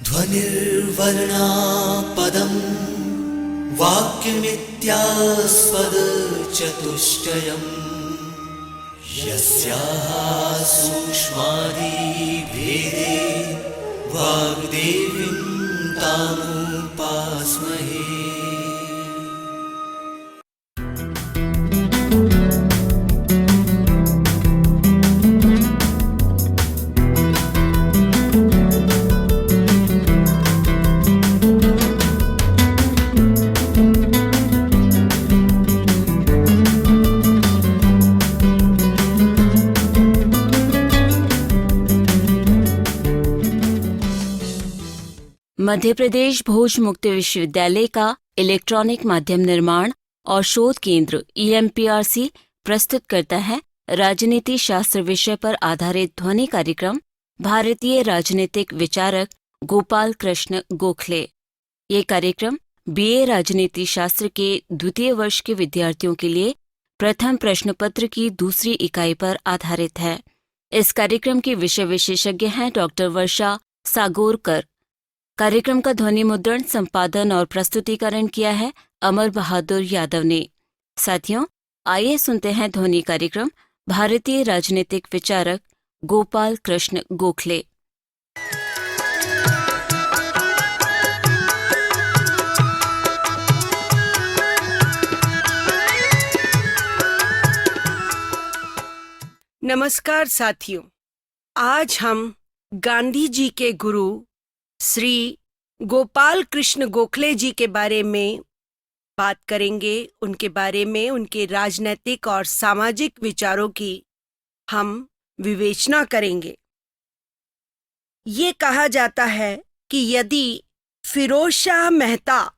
ध्वनिर्वर्णा पदं वाक्यमित्यास्पदचतुष्टयम् यस्याः सूक्ष्मादिभेदे वाग्देवीं तामुपास्महे। मध्य प्रदेश भोज मुक्त विश्वविद्यालय का इलेक्ट्रॉनिक माध्यम निर्माण और शोध केंद्र EMPRC प्रस्तुत करता है राजनीति शास्त्र विषय पर आधारित ध्वनि कार्यक्रम भारतीय राजनीतिक विचारक गोपाल कृष्ण गोखले। ये कार्यक्रम BA राजनीति शास्त्र के द्वितीय वर्ष के विद्यार्थियों के लिए प्रथम प्रश्न पत्र की दूसरी इकाई पर आधारित है। इस कार्यक्रम की विषय विशेषज्ञ हैं डॉक्टर वर्षा सागोरकर। कार्यक्रम का ध्वनि मुद्रण, संपादन और प्रस्तुतिकरण किया है अमर बहादुर यादव ने। साथियों, आइए सुनते हैं ध्वनि कार्यक्रम भारतीय राजनीतिक विचारक गोपाल कृष्ण गोखले। नमस्कार साथियों, आज हम गांधी जी के गुरु श्री गोपाल कृष्ण गोखले जी के बारे में बात करेंगे। उनके बारे में, उनके राजनीतिक और सामाजिक विचारों की हम विवेचना करेंगे। ये कहा जाता है कि यदि फिरोज शाह मेहता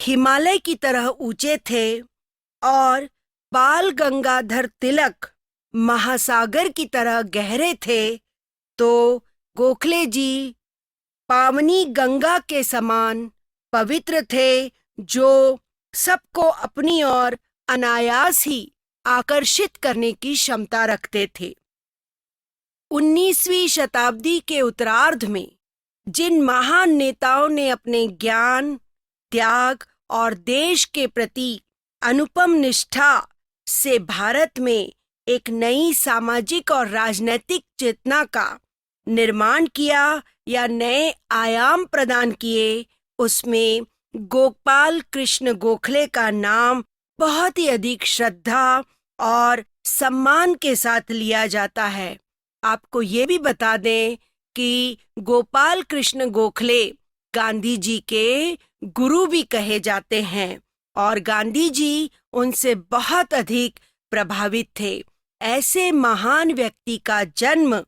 हिमालय की तरह ऊंचे थे और बाल गंगाधर तिलक महासागर की तरह गहरे थे, तो गोखले जी पावनी गंगा के समान पवित्र थे, जो सबको अपनी ओर अनायास ही आकर्षित करने की क्षमता रखते थे। 19वीं शताब्दी के उत्तरार्ध में जिन महान नेताओं ने अपने ज्ञान, त्याग और देश के प्रति अनुपम निष्ठा से भारत में एक नई सामाजिक और राजनैतिक चेतना का निर्माण किया या नए आयाम प्रदान किए, उसमें गोपाल कृष्ण गोखले का नाम बहुत ही अधिक श्रद्धा और सम्मान के साथ लिया जाता है। आपको ये भी बता दें कि गोपाल कृष्ण गोखले गांधी जी के गुरु भी कहे जाते हैं और गांधी जी उनसे बहुत अधिक प्रभावित थे। ऐसे महान व्यक्ति का जन्म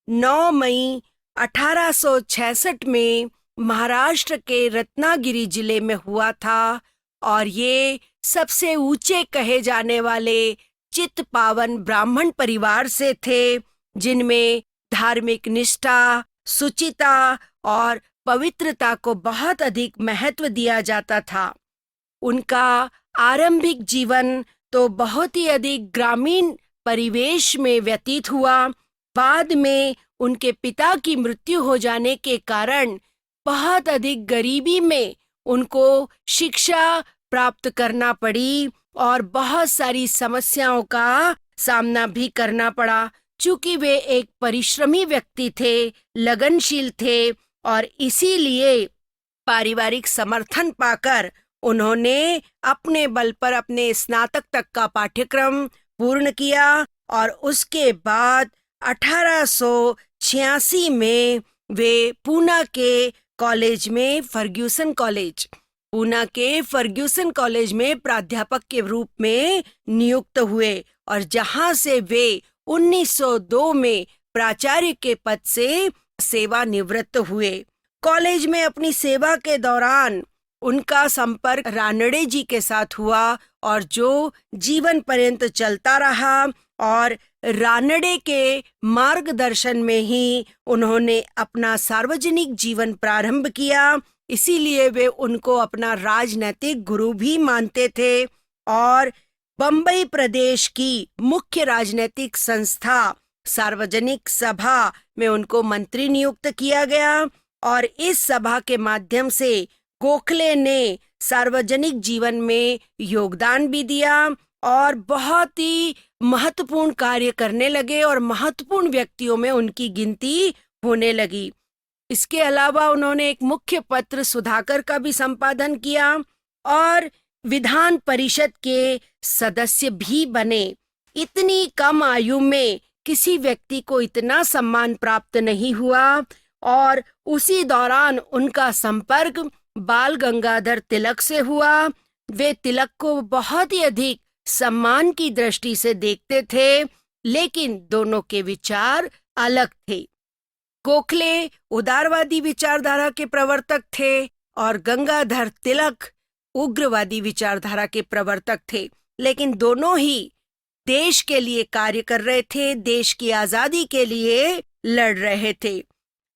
9 मई 1866 में महाराष्ट्र के रत्नागिरी जिले में हुआ था और ये सबसे ऊंचे कहे जाने वाले चित्त पावन ब्राह्मण परिवार से थे, जिनमें धार्मिक निष्ठा, शुचिता और पवित्रता को बहुत अधिक महत्व दिया जाता था। उनका आरंभिक जीवन तो बहुत ही अधिक ग्रामीण परिवेश में व्यतीत हुआ। बाद में उनके पिता की मृत्यु हो जाने के कारण बहुत अधिक गरीबी में उनको शिक्षा प्राप्त करना पड़ी और बहुत सारी समस्याओं का सामना भी करना पड़ा। चूंकि वे एक परिश्रमी व्यक्ति थे, लगनशील थे और इसीलिए पारिवारिक समर्थन पाकर उन्होंने अपने बल पर अपने स्नातक तक का पाठ्यक्रम पूर्ण किया और उसके बाद 1886 में वे पूना के कॉलेज में फर्ग्यूसन कॉलेज में प्राध्यापक के रूप में नियुक्त हुए और जहां से वे 1902 में प्राचार्य के पद से सेवानिवृत्त हुए। कॉलेज में अपनी सेवा के दौरान उनका संपर्क रानडे जी के साथ हुआ और जो जीवन पर्यंत चलता रहा और रानडे के मार्गदर्शन में ही उन्होंने अपना सार्वजनिक जीवन प्रारंभ किया। इसीलिए वे उनको अपना राजनैतिक गुरु भी मानते थे और बंबई प्रदेश की मुख्य राजनैतिक संस्था सार्वजनिक सभा में उनको मंत्री नियुक्त किया गया और इस सभा के माध्यम से गोखले ने सार्वजनिक जीवन में योगदान भी दिया और बहुत ही महत्वपूर्ण कार्य करने लगे और महत्वपूर्ण व्यक्तियों में उनकी गिनती होने लगी। इसके अलावा उन्होंने एक मुख्य पत्र सुधाकर का भी संपादन किया और विधान परिषद के सदस्य भी बने। इतनी कम आयु में किसी व्यक्ति को इतना सम्मान प्राप्त नहीं हुआ और उसी दौरान उनका संपर्क बाल गंगाधर तिलक से हुआ। वे तिलक को बहुत ही अधिक सम्मान की दृष्टि से देखते थे, लेकिन दोनों के विचार अलग थे। गोखले उदारवादी विचारधारा के प्रवर्तक थे और गंगाधर तिलक उग्रवादी विचारधारा के प्रवर्तक थे, लेकिन दोनों ही देश के लिए कार्य कर रहे थे, देश की आजादी के लिए लड़ रहे थे।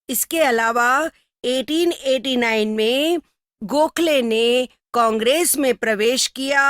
इसके अलावा 1889 में गोखले ने कांग्रेस में प्रवेश किया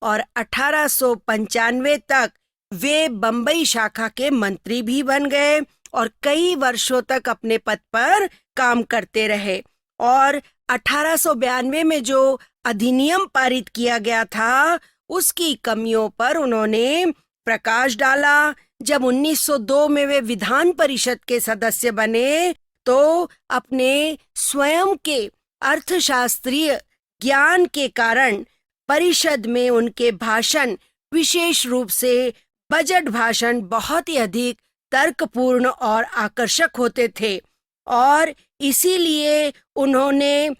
और 1895 तक वे बंबई शाखा के मंत्री भी बन गए और कई वर्षों तक अपने पद पर काम करते रहे। और 1892 में जो अधिनियम पारित किया गया था, उसकी कमियों पर उन्होंने प्रकाश डाला। जब 1902 में वे विधान परिषद के सदस्य बने तो अपने स्वयं के अर्थशास्त्रीय ज्ञान के कारण परिषद में उनके भाषण, विशेष रूप से बजट भाषण, बहुत ही अधिक तर्कपूर्ण और आकर्षक होते थे और इसीलिए उन्होंने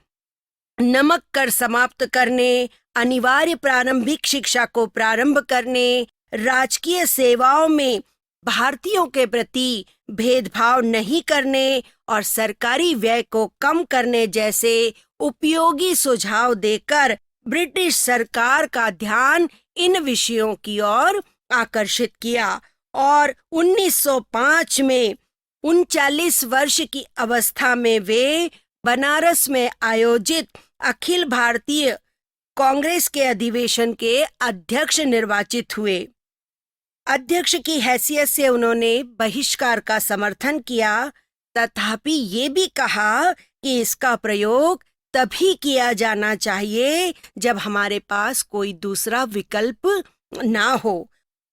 नमक कर समाप्त करने, अनिवार्य प्रारंभिक शिक्षा को प्रारंभ करने, राजकीय सेवाओं में भारतीयों के प्रति भेदभाव नहीं करने और सरकारी व्यय को कम करने जैसे उपयोगी सुझाव देकर ब्रिटिश सरकार का ध्यान इन विषयों की ओर आकर्षित किया। और 1905 में 39 वर्ष की अवस्था में वे बनारस में आयोजित अखिल भारतीय कांग्रेस के अधिवेशन के अध्यक्ष निर्वाचित हुए। अध्यक्ष की हैसियत से उन्होंने बहिष्कार का समर्थन किया, तथापि ये भी कहा कि इसका प्रयोग तभी किया जाना चाहिए जब हमारे पास कोई दूसरा विकल्प ना हो।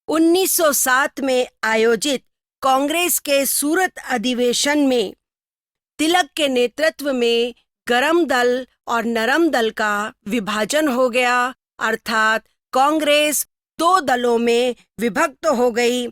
1907 में आयोजित कांग्रेस के सूरत अधिवेशन में तिलक के नेतृत्व में गरम दल और नरम दल का विभाजन हो गया, अर्थात कांग्रेस 2 दलों में विभक्त हो गई।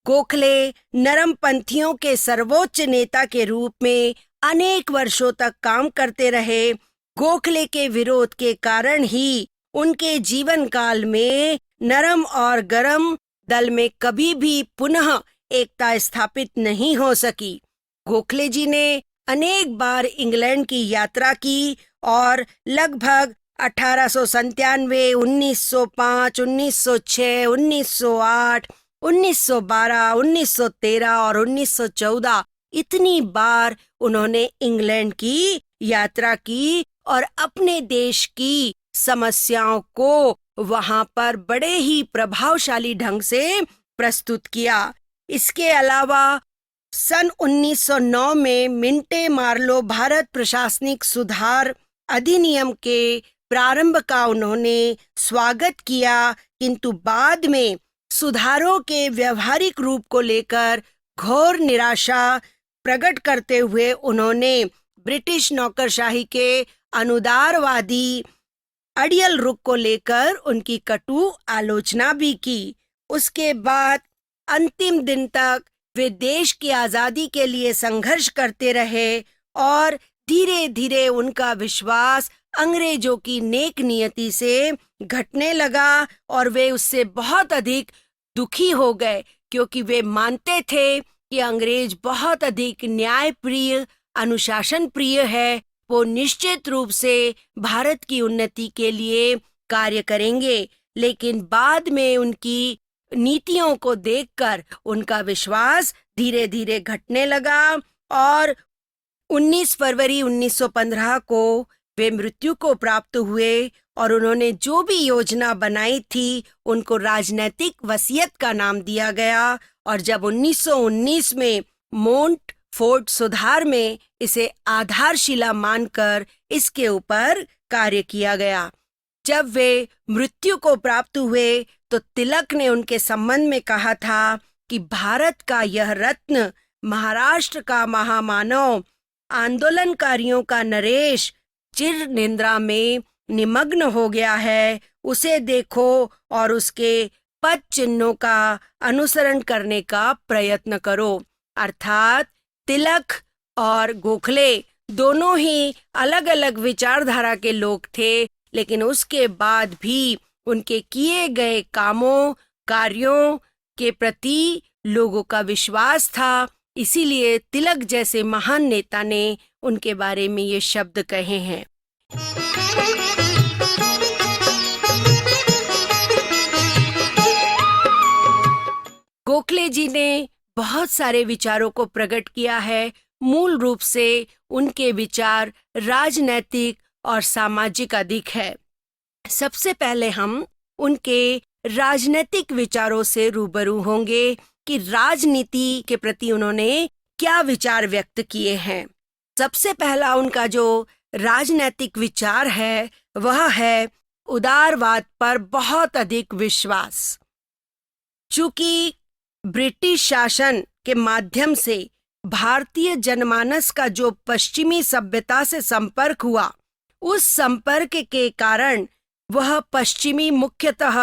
गोखले नरमपंथियों के सर्वोच्च नेता के रूप में अनेक वर्षों तक काम करते रहे। गोखले के विरोध के कारण ही उनके जीवन काल में नरम और गरम दल में कभी भी पुनः एकता स्थापित नहीं हो सकी। गोखले जी ने अनेक बार इंग्लैंड की यात्रा की और लगभग 1897, 1905, 1906, 1908, 1912, 1913 और 1914 इतनी बार उन्होंने इंग्लैंड की यात्रा की और अपने देश की समस्याओं को वहां पर बड़े ही प्रभावशाली ढंग से प्रस्तुत किया। इसके अलावा सन 1909 में मिंटे मार्लो भारत प्रशासनिक सुधार अधिनियम के प्रारंभ का उन्होंने स्वागत किया, किंतु बाद में सुधारों के व्यवहारिक रूप को लेकर घोर निराशा प्रकट करते हुए उन्होंने ब्रिटिश नौकरशाही के अनुदारवादी अड़ियल रुख को लेकर उनकी कटु आलोचना भी की। उसके बाद अंतिम दिन तक वे देश की आजादी के लिए संघर्ष करते रहे और धीरे धीरे उनका विश्वास अंग्रेजों की नेक नियति से घटने लगा और वे उससे बहुत अधिक दुखी हो गए, क्योंकि वे मानते थे कि अंग्रेज बहुत अधिक न्याय प्रिय, अनुशासन प्रिय है। वो निश्चित रूप से भारत की उन्नति के लिए कार्य करेंगे, लेकिन बाद में उनकी नीतियों को देखकर उनका विश्वास धीरे धीरे घटने लगा और 19 फरवरी 1915 को वे मृत्यु को प्राप्त हुए और उन्होंने जो भी योजना बनाई थी उनको राजनैतिक वसीयत का नाम दिया गया। और जब 1919 में मोंट फोर्ट सुधार में इसे आधारशिला मानकर इसके ऊपर कार्य किया गया। जब वे मृत्यु को प्राप्त हुए तो तिलक ने उनके संबंध में कहा था कि भारत का यह रत्न, महाराष्ट्र का महामानव, आंदोलनकारियों का नरेश चिर निद्रा में निमग्न हो गया है, उसे देखो और उसके पद चिन्हों का अनुसरण करने का प्रयत्न करो। अर्थात तिलक और गोखले दोनों ही अलग अलग विचारधारा के लोग थे, लेकिन उसके बाद भी उनके किए गए कामों कार्यों के प्रति लोगों का विश्वास था। इसीलिए तिलक जैसे महान नेता ने उनके बारे में ये शब्द कहे हैं। गोखले जी ने बहुत सारे विचारों को प्रकट किया है। मूल रूप से उनके विचार राजनैतिक और सामाजिक अधिक है। सबसे पहले हम उनके राजनीतिक विचारों से रूबरू होंगे कि राजनीति के प्रति उन्होंने क्या विचार व्यक्त किए हैं। सबसे पहला उनका जो राजनैतिक विचार है वह है उदारवाद पर बहुत अधिक विश्वास। चूंकि ब्रिटिश शासन के माध्यम से भारतीय जनमानस का जो पश्चिमी सभ्यता से संपर्क हुआ, उस संपर्क के कारण वह पश्चिमी मुख्यतः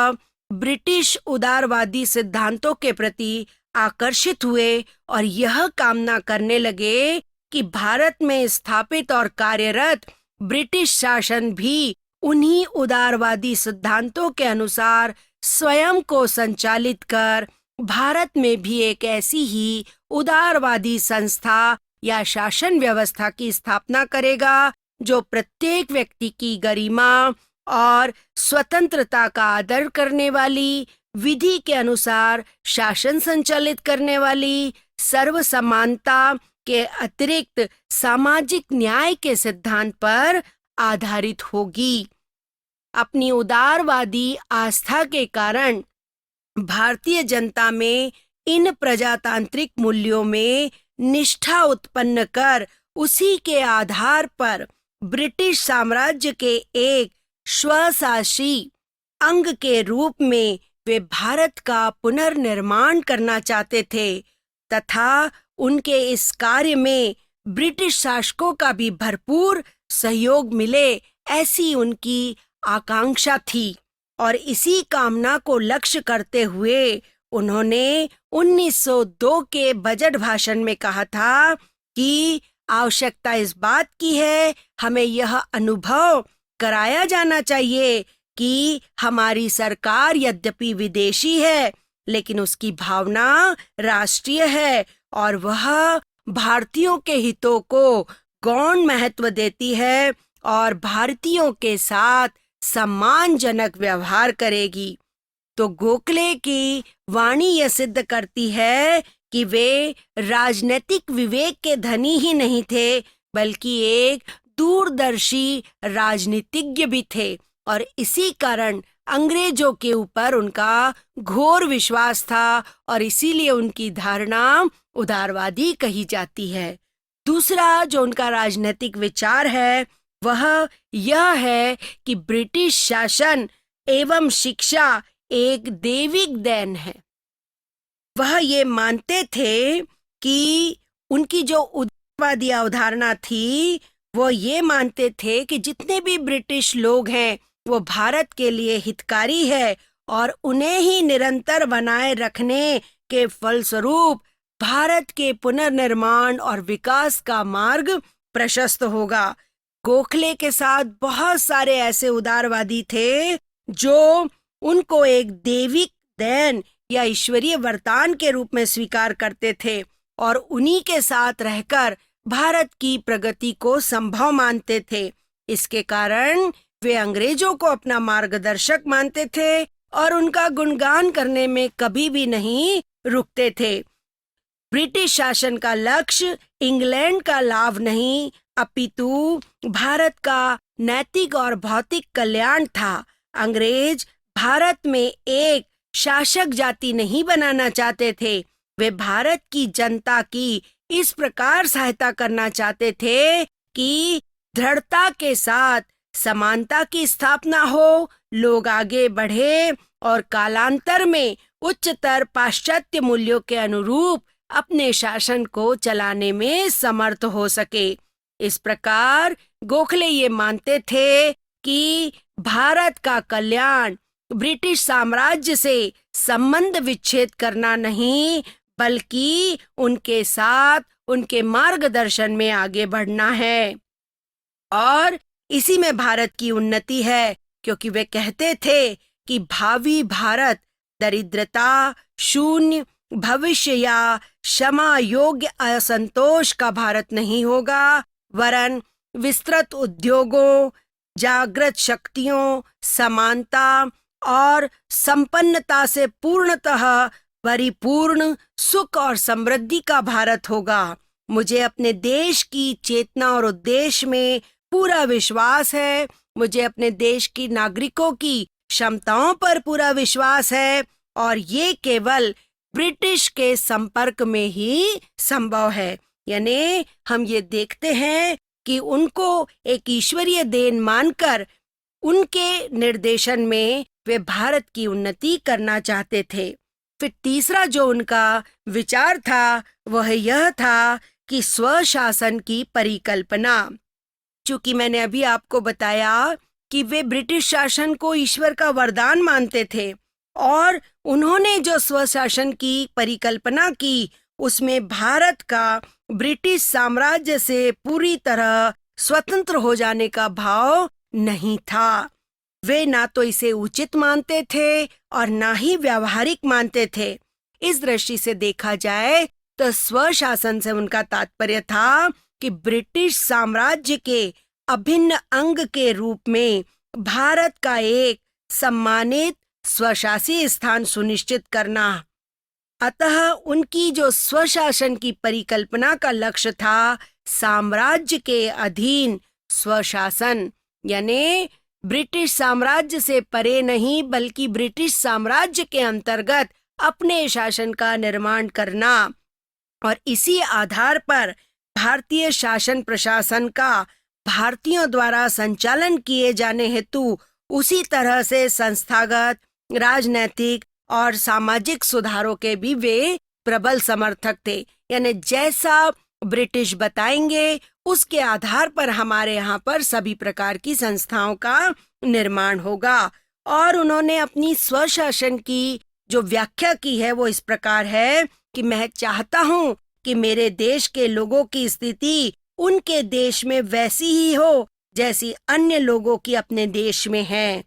ब्रिटिश उदारवादी सिद्धांतों के प्रति आकर्षित हुए और यह कामना करने लगे कि भारत में स्थापित और कार्यरत ब्रिटिश शासन भी उन्हीं उदारवादी सिद्धांतों के अनुसार स्वयं को संचालित कर भारत में भी एक ऐसी ही उदारवादी संस्था या शासन व्यवस्था की स्थापना करेगा जो प्रत्येक व्यक्ति की गरिमा और स्वतंत्रता का आदर करने वाली, विधि के अनुसार शासन संचालित करने वाली, सर्व समानता के अतिरिक्त सामाजिक न्याय के सिद्धांत पर आधारित होगी। अपनी उदारवादी आस्था के कारण भारतीय जनता में इन प्रजातांत्रिक मूल्यों में निष्ठा उत्पन्न कर उसी के आधार पर ब्रिटिश साम्राज्य के एक स्वशासी अंग के रूप में वे भारत का पुनर्निर्माण करना चाहते थे तथा उनके इस कार्य में ब्रिटिश शासकों का भी भरपूर सहयोग मिले, ऐसी उनकी आकांक्षा थी। और इसी कामना को लक्ष्य करते हुए उन्होंने 1902 के बजट भाषण में कहा था कि आवश्यकता इस बात की है, हमें यह अनुभव कराया जाना चाहिए कि हमारी सरकार यद्यपि विदेशी है लेकिन उसकी भावना राष्ट्रीय है और वह भारतीयों के हितों को गौण महत्व देती है और भारतीयों के साथ सम्मानजनक व्यवहार करेगी। तो गोखले की वाणी यह सिद्ध करती है कि वे राजनीतिक विवेक के धनी ही नहीं थे बल्कि एक दूरदर्शी राजनीतिज्ञ भी थे और इसी कारण अंग्रेजों के ऊपर उनका घोर विश्वास था और इसीलिए उनकी धारणा उदारवादी कही जाती है। दूसरा जो उनका राजनीतिक विचार है वह यह है कि ब्रिटिश शासन एवं शिक्षा एक दैविक देन है। वह ये मानते थे कि उनकी जो उदारवादी अवधारणा थी वो ये मानते थे कि जितने भी ब्रिटिश लोग हैं वो भारत के लिए हितकारी है और उन्हें ही निरंतर बनाए रखने के फलस्वरूप भारत के पुनर्निर्माण और विकास का मार्ग प्रशस्त होगा। गोखले के साथ बहुत सारे ऐसे उदारवादी थे जो उनको एक दैविक देन या ईश्वरीय वरदान के रूप में स्वीकार करते थे और उन्हीं के साथ रहकर भारत की प्रगति को संभव मानते थे। इसके कारण वे अंग्रेजों को अपना मार्गदर्शक मानते थे और उनका गुणगान करने में कभी भी नहीं रुकते थे। ब्रिटिश शासन का लक्ष्य इंग्लैंड का लाभ नहीं अपितु भारत का नैतिक और भौतिक कल्याण था। अंग्रेज भारत में एक शासक जाति नहीं बनाना चाहते थे, वे भारत की जनता की इस प्रकार सहायता करना चाहते थे कि दृढ़ता के साथ समानता की स्थापना हो, लोग आगे बढ़े और कालांतर में उच्चतर पाश्चात्य मूल्यों के अनुरूप अपने शासन को चलाने में समर्थ हो सके। इस प्रकार गोखले ये मानते थे कि भारत का कल्याण ब्रिटिश साम्राज्य से संबंध विच्छेद करना नहीं, बल्कि उनके साथ उनके मार्गदर्शन में आगे बढ़ना है। और इसी में भारत की उन्नति है, क्योंकि वे कहते थे कि भावी भारत दरिद्रता, शून्य भविष्य या क्षमा योग्य असंतोष का भारत नहीं होगा, वरन विस्तृत उद्योगों, जागृत शक्तियों, समानता और संपन्नता से पूर्णतः परिपूर्ण सुख और समृद्धि का भारत होगा। मुझे अपने देश की चेतना और उद्देश्य में पूरा विश्वास है। मुझे अपने देश की नागरिकों की क्षमताओं पर पूरा विश्वास है, और ये केवल ब्रिटिश के संपर्क में ही संभव है। यानी हम ये देखते हैं कि उनको एक ईश्वरीय देन मानकर उनके निर्देशन में वे भारत की उन्नति करना चाहते थे। फिर तीसरा जो उनका विचार था वह यह था कि स्वशासन की परिकल्पना। चूंकि मैंने अभी आपको बताया कि वे ब्रिटिश शासन को ईश्वर का वरदान मानते थे, और उन्होंने जो स्वशासन की परिकल्पना की उसमें भारत का ब्रिटिश साम्राज्य से पूरी तरह स्वतंत्र हो जाने का भाव नहीं था। वे ना तो इसे उचित मानते थे और ना ही व्यावहारिक मानते थे। इस दृष्टि से देखा जाए तो स्वशासन से उनका तात्पर्य था कि ब्रिटिश साम्राज्य के अभिन्न अंग के रूप में भारत का एक सम्मानित स्वशासी स्थान सुनिश्चित करना। अतः उनकी जो स्वशासन की परिकल्पना का लक्ष्य था, साम्राज्य के अधीन स्वशासन, यानी ब्रिटिश साम्राज्य से परे नहीं बल्कि ब्रिटिश साम्राज्य के अंतर्गत अपने शासन का निर्माण करना, और इसी आधार पर भारतीय शासन प्रशासन का भारतीयों द्वारा संचालन किए जाने हेतु उसी तरह से संस्थागत, राजनैतिक और सामाजिक सुधारों के भी वे प्रबल समर्थक थे। यानी जैसा ब्रिटिश बताएंगे उसके आधार पर हमारे यहाँ पर सभी प्रकार की संस्थाओं का निर्माण होगा। और उन्होंने अपनी स्वशासन की जो व्याख्या की है वो इस प्रकार है कि मैं चाहता हूँ कि मेरे देश के लोगों की स्थिति उनके देश में वैसी ही हो जैसी अन्य लोगों की अपने देश में है।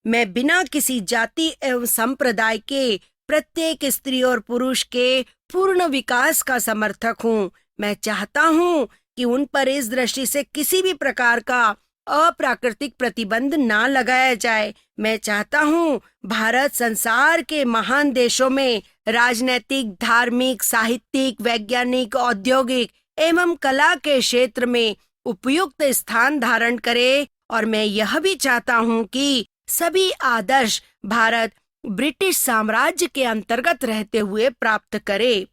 मैं बिना किसी जाति एवं संप्रदाय के प्रत्येक स्त्री और पुरुष के पूर्ण विकास का समर्थक हूँ। मैं चाहता हूँ कि उन पर इस दृष्टि से किसी भी प्रकार का अप्राकृतिक प्रतिबंध ना लगाया जाए। मैं चाहता हूँ भारत संसार के महान देशों में राजनैतिक, धार्मिक, साहित्यिक, वैज्ञानिक, औद्योगिक एवं कला के क्षेत्र में उपयुक्त स्थान धारण करे, और मैं यह भी चाहता हूँ कि सभी आदर्श भारत ब्रिटिश साम्राज्य के अंतर्गत रहते हुए प्राप्त करे।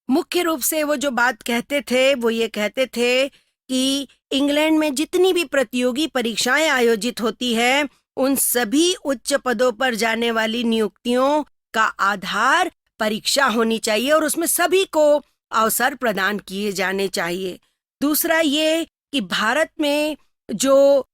मुख्य रूप से वो जो बात कहते थे वो ये कहते थे कि इंग्लैंड में जितनी भी प्रतियोगी परीक्षाएं आयोजित होती है उन सभी उच्च पदों पर जाने वाली नियुक्तियों का आधार परीक्षा होनी चाहिए और उसमें सभी को अवसर प्रदान किए जाने चाहिए। दूसरा ये कि भारत में जो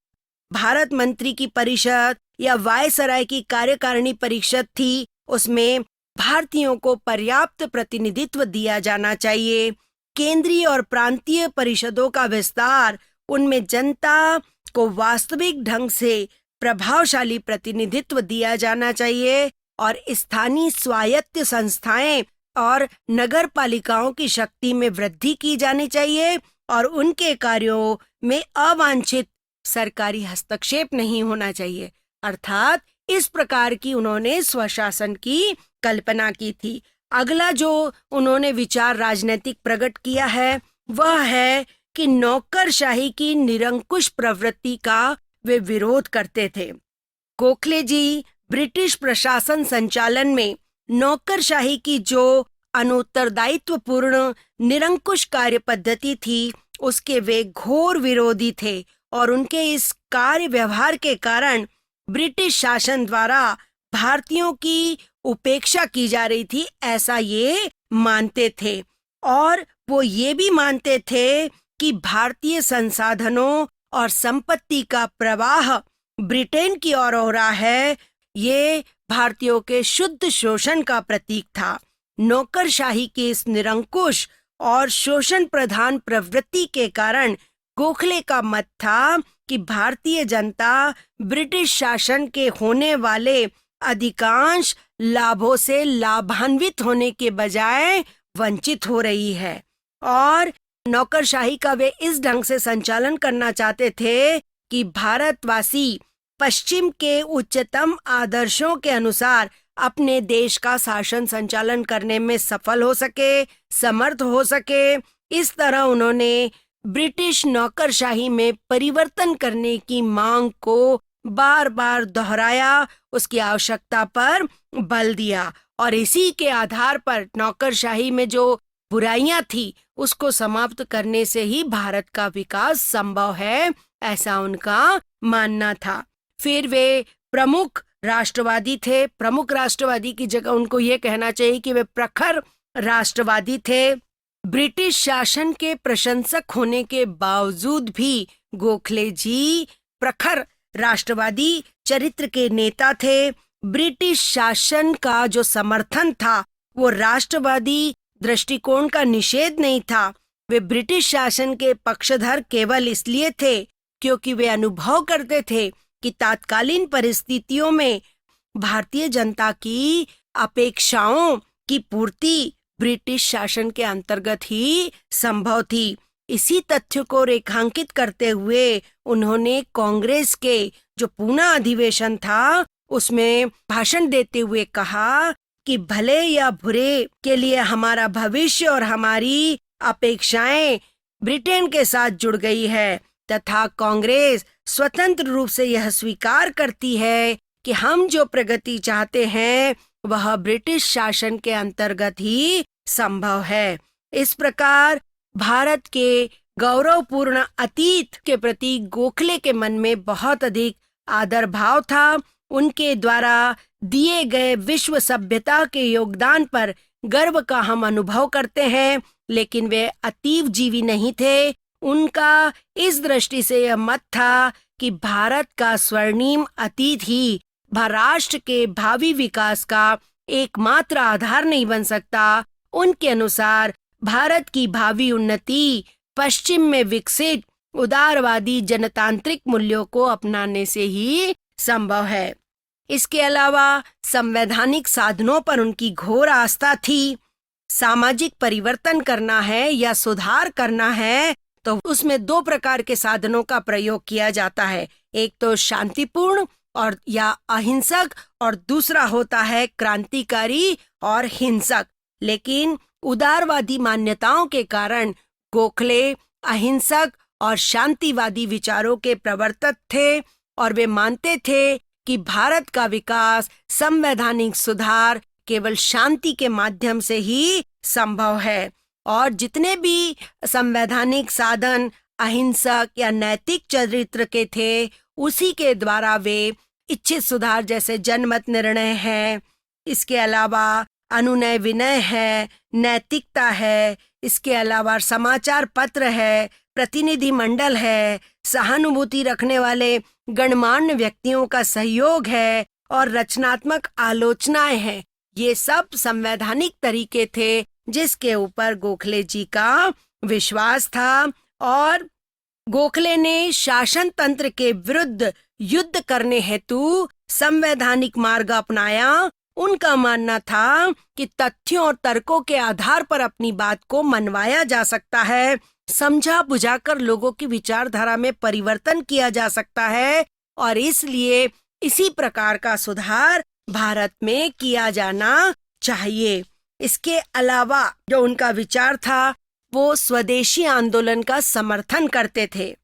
भारत मंत्री की परिषद या वायसराय की कार्यकारिणी परिषद थी उसमें भारतीयों को पर्याप्त प्रतिनिधित्व दिया जाना चाहिए। केंद्रीय और प्रांतीय परिषदों का विस्तार, उनमें जनता को वास्तविक ढंग से प्रभावशाली प्रतिनिधित्व दिया जाना चाहिए, और स्थानीय स्वायत्त संस्थाएं और नगर पालिकाओं की शक्ति में वृद्धि की जानी चाहिए, और उनके कार्यों में अवांछित सरकारी हस्तक्षेप नहीं होना चाहिए। अर्थात इस प्रकार की उन्होंने स्वशासन की कल्पना की थी। अगला जो उन्होंने विचार राजनीतिक प्रकट किया है वह है कि नौकरशाही की निरंकुश प्रवृत्ति का वे विरोध करते थे। गोखले जी ब्रिटिश प्रशासन संचालन में नौकरशाही की जो अनुत्तरदायित्वपूर्ण निरंकुश कार्य पद्धति थी, उसके वे घोर विरोधी थे और उनके इस कार्य व्यवहार के कारण ब्रिटिश शासन द्वारा भारतीयों की उपेक्षा की जा रही थी, ऐसा ये मानते थे। और वो ये भी मानते थे कि भारतीय संसाधनों और संपत्ति का प्रवाह ब्रिटेन की ओर हो रहा है, ये भारतीयों के शुद्ध शोषण का प्रतीक था। नौकरशाही की इस निरंकुश और शोषण प्रधान प्रवृत्ति के कारण गोखले का मत था कि भारतीय जनता ब्रिटिश शासन के होने वाले अधिकांश लाभों से लाभान्वित होने के बजाय वंचित हो रही है और नौकरशाही का वे इस ढंग से संचालन करना चाहते थे कि भारतवासी पश्चिम के उच्चतम आदर्शों के अनुसार अपने देश का शासन संचालन करने में सफल हो सके, समर्थ हो सके। इस तरह उन्होंने ब्रिटिश नौकरशाही में परिवर्तन करने की मांग को बार बार दोहराया, उसकी आवश्यकता पर बल दिया और इसी के आधार पर नौकरशाही में जो बुराइयां थी उसको समाप्त करने से ही भारत का विकास संभव है, ऐसा उनका मानना था। फिर वे प्रमुख राष्ट्रवादी थे। प्रमुख राष्ट्रवादी की जगह उनको ये कहना चाहिए कि वे प्रखर राष्ट्रवादी थे। ब्रिटिश शासन के प्रशंसक होने के बावजूद भी गोखले जी प्रखर राष्ट्रवादी चरित्र के नेता थे। ब्रिटिश शासन का जो समर्थन था वो राष्ट्रवादी दृष्टिकोण का निषेध नहीं था। वे ब्रिटिश शासन के पक्षधर केवल इसलिए थे क्योंकि वे अनुभव करते थे कि तात्कालीन परिस्थितियों में भारतीय जनता की अपेक्षाओं की पूर्ति ब्रिटिश शासन के अंतर्गत ही संभव थी। इसी तथ्य को रेखांकित करते हुए उन्होंने कांग्रेस के जो पूना अधिवेशन था उसमें भाषण देते हुए कहा कि भले या बुरे के लिए हमारा भविष्य और हमारी अपेक्षाएं ब्रिटेन के साथ जुड़ गई है तथा कांग्रेस स्वतंत्र रूप से यह स्वीकार करती है कि हम जो प्रगति चाहते हैं वह ब्रिटिश शासन के अंतर्गत ही संभव है। इस प्रकार भारत के गौरवपूर्ण अतीत के प्रति गोखले के मन में बहुत अधिक आदर भाव था। उनके द्वारा दिए गए विश्व सभ्यता के योगदान पर गर्व का हम अनुभव करते हैं, लेकिन वे अतीव जीवी नहीं थे। उनका इस दृष्टि से यह मत था कि भारत का स्वर्णिम अतीत ही राष्ट्र के भावी विकास का एकमात्र आधार नहीं बन सकता। उनके अनुसार भारत की भावी उन्नति पश्चिम में विकसित उदारवादी जनतांत्रिक मूल्यों को अपनाने से ही संभव है। इसके अलावा संवैधानिक साधनों पर उनकी घोर आस्था थी। सामाजिक परिवर्तन करना है या सुधार करना है तो उसमें दो प्रकार के साधनों का प्रयोग किया जाता है, एक तो शांतिपूर्ण और या अहिंसक और दूसरा होता है क्रांतिकारी और हिंसक। लेकिन उदारवादी मान्यताओं के कारण गोखले अहिंसक और शांतिवादी विचारों के प्रवर्तक थे और वे मानते थे कि भारत का विकास संवैधानिक सुधार केवल शांति के माध्यम से ही संभव है और जितने भी संवैधानिक साधन अहिंसक या नैतिक चरित्र के थे उसी के द्वारा वे इच्छित सुधार जैसे जनमत निर्णय है, इसके अलावा अनुनय विनय है, नैतिकता है, इसके अलावा समाचार पत्र है, प्रतिनिधि मंडल है, सहानुभूति रखने वाले गणमान्य व्यक्तियों का सहयोग है और रचनात्मक आलोचनाएं हैं। ये सब संवैधानिक तरीके थे जिसके ऊपर गोखले जी का विश्वास था और गोखले ने शासन तंत्र के विरुद्ध युद्ध करने हेतु संवैधानिक मार्ग अपनाया। उनका मानना था कि तथ्यों और तर्कों के आधार पर अपनी बात को मनवाया जा सकता है, समझा बुझाकर लोगों की विचारधारा में परिवर्तन किया जा सकता है और इसलिए इसी प्रकार का सुधार भारत में किया जाना चाहिए। इसके अलावा जो उनका विचार था वो स्वदेशी आंदोलन का समर्थन करते थे।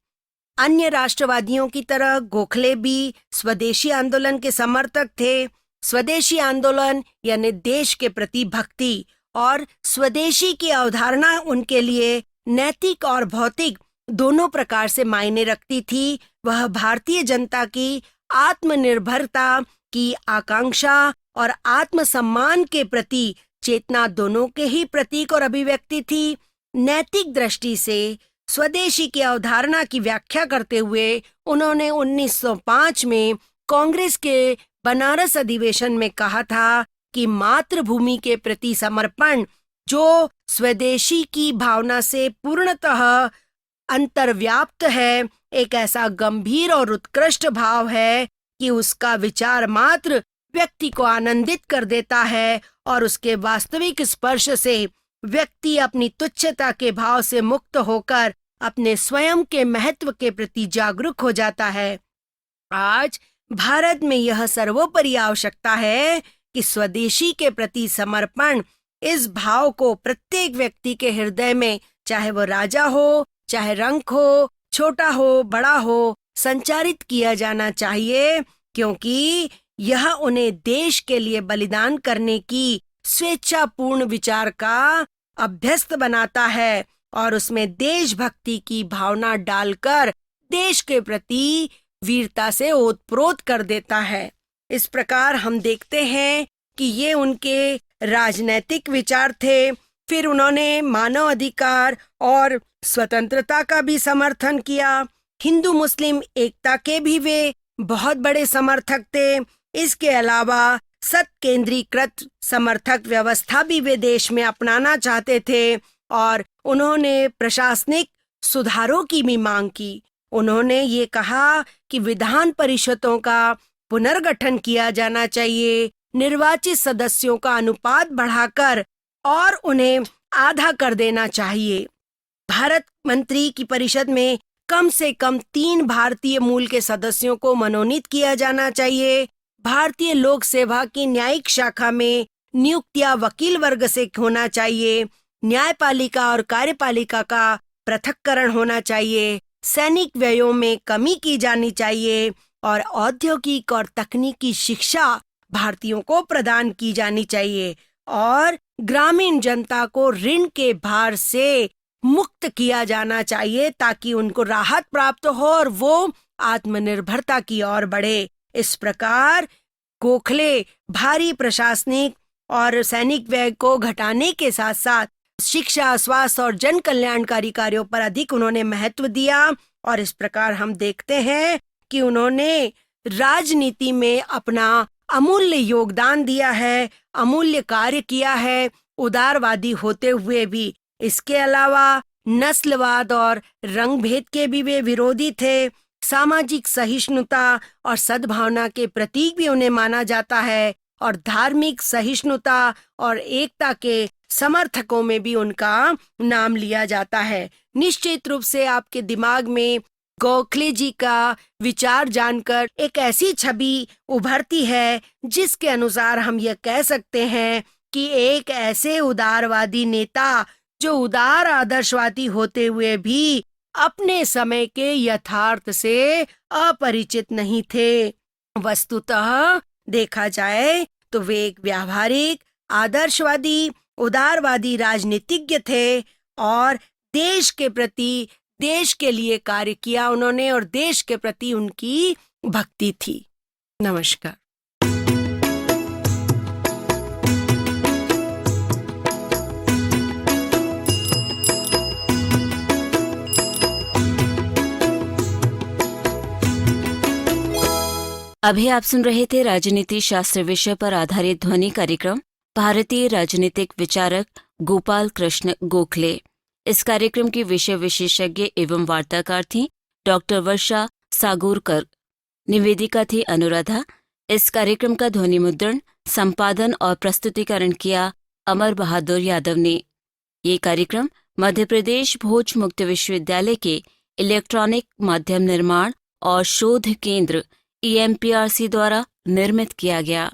अन्य राष्ट्रवादियों की तरह गोखले भी स्वदेशी आंदोलन के समर्थक थे। स्वदेशी आंदोलन यानी देश के प्रति भक्ति और स्वदेशी की अवधारणा उनके लिए नैतिक और भौतिक दोनों प्रकार से मायने रखती थी। वह भारतीय जनता की आत्मनिर्भरता की आकांक्षा और आत्मसम्मान के प्रति चेतना दोनों के ही प्रतीक और अभिव्यक्ति थी। नैतिक दृष्टि से स्वदेशी की अवधारणा की व्याख्या करते हुए उन्होंने 1905 में कांग्रेस के बनारस अधिवेशन में कहा था कि मातृभूमि के प्रति समर्पण जो स्वदेशी की भावना से पूर्णतः अंतर्व्याप्त है, एक ऐसा गंभीर और उत्कृष्ट भाव है कि उसका विचार मात्र व्यक्ति को आनंदित कर देता है और उसके वास्तविक स्पर्श से व्यक्ति अपनी तुच्छता के भाव से मुक्त होकर अपने स्वयं के महत्व के प्रति जागरूक हो जाता है। आज भारत में यह सर्वोपरि आवश्यकता है कि स्वदेशी के प्रति समर्पण इस भाव को प्रत्येक व्यक्ति के हृदय में, चाहे वो राजा हो, चाहे रंक हो, छोटा हो, बड़ा हो, संचारित किया जाना चाहिए, क्योंकि यह उन्हें देश के लिए बलिदान करने की स्वेच्छापूर्ण विचार का अभ्यस्त बनाता है और उसमें देशभक्ति की भावना डालकर देश के प्रति वीरता से ओतप्रोत कर देता है। इस प्रकार हम देखते हैं कि ये उनके राजनैतिक विचार थे। फिर उन्होंने मानव अधिकार और स्वतंत्रता का भी समर्थन किया। हिंदू मुस्लिम एकता के भी वे बहुत बड़े समर्थक थे। इसके अलावा सत केंद्रीकृत समर्थक व्यवस्था भी वे देश में अपनाना चाहते थे और उन्होंने प्रशासनिक सुधारों की भी मांग की। उन्होंने ये कहा कि विधान परिषदों का पुनर्गठन किया जाना चाहिए, निर्वाचित सदस्यों का अनुपात बढ़ाकर और उन्हें आधा कर देना चाहिए। भारत मंत्री की परिषद में कम से कम 3 भारतीय मूल के सदस्यों को मनोनीत किया जाना चाहिए। भारतीय लोक सेवा की न्यायिक शाखा में नियुक्तियां वकील वर्ग से होना चाहिए। न्यायपालिका और कार्यपालिका का पृथक्करण होना चाहिए। सैनिक व्ययों में कमी की जानी चाहिए और औद्योगिक और तकनीकी शिक्षा भारतीयों को प्रदान की जानी चाहिए और ग्रामीण जनता को ऋण के भार से मुक्त किया जाना चाहिए ताकि उनको राहत प्राप्त हो और वो आत्मनिर्भरता की ओर बढ़े। इस प्रकार गोखले भारी प्रशासनिक और सैनिक व्यय को घटाने के साथ साथ शिक्षा, स्वास्थ्य और जन कल्याणकारी कार्यों पर अधिक उन्होंने महत्व दिया और इस प्रकार हम देखते हैं कि उन्होंने राजनीति में अपना अमूल्य योगदान दिया है, अमूल्य कार्य किया है, उदारवादी होते हुए भी। इसके अलावा नस्लवाद और रंग भेद के भी वे विरोधी थे। सामाजिक सहिष्णुता और सद्भावना के प्रतीक भी उन्हें माना जाता है और धार्मिक सहिष्णुता और एकता के समर्थकों में भी उनका नाम लिया जाता है। निश्चित रूप से आपके दिमाग में गोखले जी का विचार जानकर एक ऐसी छवि उभरती है जिसके अनुसार हम यह कह सकते हैं कि एक ऐसे उदारवादी नेता जो उदार आदर्शवादी होते हुए भी अपने समय के यथार्थ से अपरिचित नहीं थे। वस्तुतः देखा जाए तो वे एक व्यावहारिक, आदर्शवादी, उदारवादी राजनीतिज्ञ थे और देश के प्रति, देश के लिए कार्य किया उन्होंने और देश के प्रति उनकी भक्ति थी। नमस्कार। अभी आप सुन रहे थे राजनीति शास्त्र विषय पर आधारित ध्वनि कार्यक्रम भारतीय राजनीतिक विचारक गोपाल कृष्ण गोखले। इस कार्यक्रम की विषय विशेषज्ञ एवं वार्ताकार थी डॉक्टर वर्षा सागोरकर। निवेदिका थी अनुराधा। इस कार्यक्रम का ध्वनि मुद्रण, संपादन और प्रस्तुतिकरण किया अमर बहादुर यादव ने। ये कार्यक्रम मध्य प्रदेश भोज मुक्त विश्वविद्यालय के इलेक्ट्रॉनिक माध्यम निर्माण और शोध केंद्र EMPRC द्वारा निर्मित किया गया।